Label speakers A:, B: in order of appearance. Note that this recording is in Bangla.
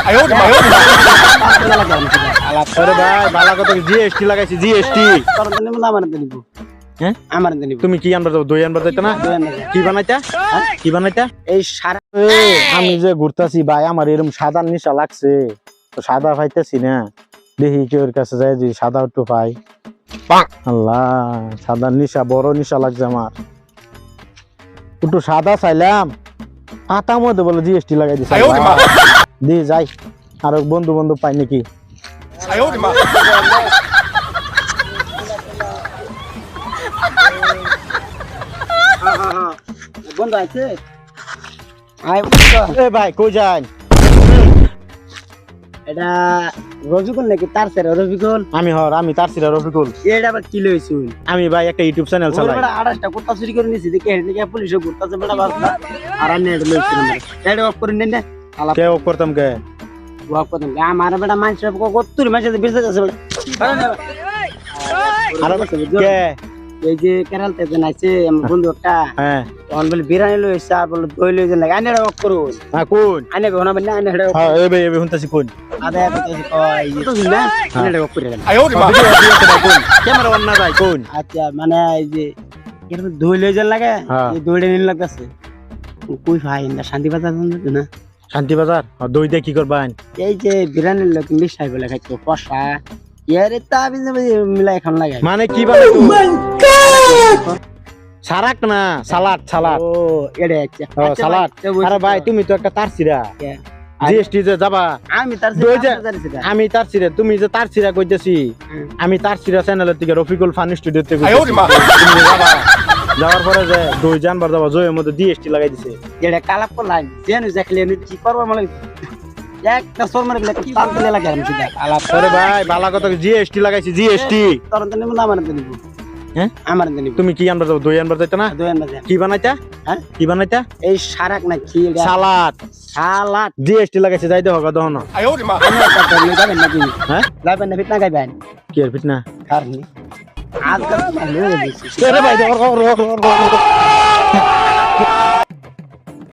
A: আরে ভাই বালা কথা জিএসটি লাগাইছি জিএসটি
B: তোর জন্য মনে আমার নিব
A: হ্যাঁ
B: আমার নিব
A: তুমি কি আনবার যাও দই আনবার যাইতা না কি বানাইতা কি বানাইতা
B: এই সারা
A: আমি যে ঘুরতাছি ভাই আমার এরকম সাদা নিশা লাগছে তো সাদা পাইতেছি না দেখি কেউর কাছে যাই যে সাদা একটু পাই আল্লাহ সাদা নিশা বড় নিশা লাগছে আমার একটু সাদা চাইলাম পাতার মধ্যে বলে জিএসটি লাগাই দিছে দিয়ে যাই আর বন্ধু বন্ধু পাই নাকি
B: বন্ধু আছে আয়
A: এ ভাই কই যান
B: এটা রবিকুল নাকি তার স্যার রবিকুল
A: আমি তার সিরা রফিকুল
B: এটা আবার কি লইছুন
A: আমি ভাই একটা ইউটিউব চ্যানেল চালাই
B: বড় 28টা কুত্তা চুরি করে নিছি দেখে হেড নিয়ে পুলিশে ঘুরতাছে বড় বাসনা আর আমি এটা লইছিলাম এটা অফ করে নেন না আলাপ
A: কে অফ করতাম কে
B: ওয়াক করতাম আমার বেটা মানুষ কতরি মানুষ বেঁচে যাচ্ছে
A: আর কে
B: এই যে কেরাল থেকে নাইছে আমার বন্ধু একটা
A: হ্যাঁ
B: তখন বলে বিরিয়ানি লইছে আর বলে দই লইছে লাগে আনে অফ করো
A: হ্যাঁ কোন
B: আনে ঘনা বলে আনে হেড
A: হ্যাঁ এই হুনতাছি কোন
B: আদা কথা কই তো না আনে অফ করে
A: ক্যামেরা অন না ভাই কোন
B: আচ্ছা মানে এই যে এরকম দই লইছে লাগে এই দইটা নিন লাগতেছে কই ভাই না শান্তি বাজার না
A: শান্তি বাজার দই দিয়ে কি করবেন
B: এই যে বিরিয়ানির লোক মিশাই বলে খাইতো কষা ইয়ারে তা মিলাই খান লাগে
A: মানে কি বানাই সারাক না সালাড সালাড
B: ও এড়ে আছে
A: সালাড আরে ভাই তুমি তো একটা তারছিরা জিএসটি যে যাবা
B: আমি তার
A: আমি তারছিরা তুমি যে তারছিরা কইতেছি আমি তারছিরা চ্যানেলের থেকে রফিকুল ফান স্টুডিওতে যাওয়ার পরে যে দই জানবার যাবা জয়ের মধ্যে জিএসটি লাগাই দিছে
B: এটা কালাপ করলাম জেনু দেখলে কি করবো মানে একটা সোর মারে গেলে তার দিলে লাগে আমি সিধা আলাপ
A: আরে ভাই বালা কথা জিএসটি লাগাইছি জিএসটি
B: তোর তো নিব না আমার তো নিব
A: হ্যাঁ
B: আমার তো নিব
A: তুমি কি আনবার যাও দই আনবার যাইতা না
B: দই আনবা যা
A: কি বানাইতা
B: হ্যাঁ
A: কি বানাইতা
B: এই সারাক না কি এটা
A: সালাদ
B: সালাদ
A: জিএসটি লাগাইছে যাইতে হবে দহন
B: আমি একটা করলে যাবেন নাকি
A: হ্যাঁ
B: যাবেন না ফিটনা গাইবেন
A: কি আর ফিটনা
B: কারণে আজকাল ভালো হয়ে গেছে
A: আরে ভাই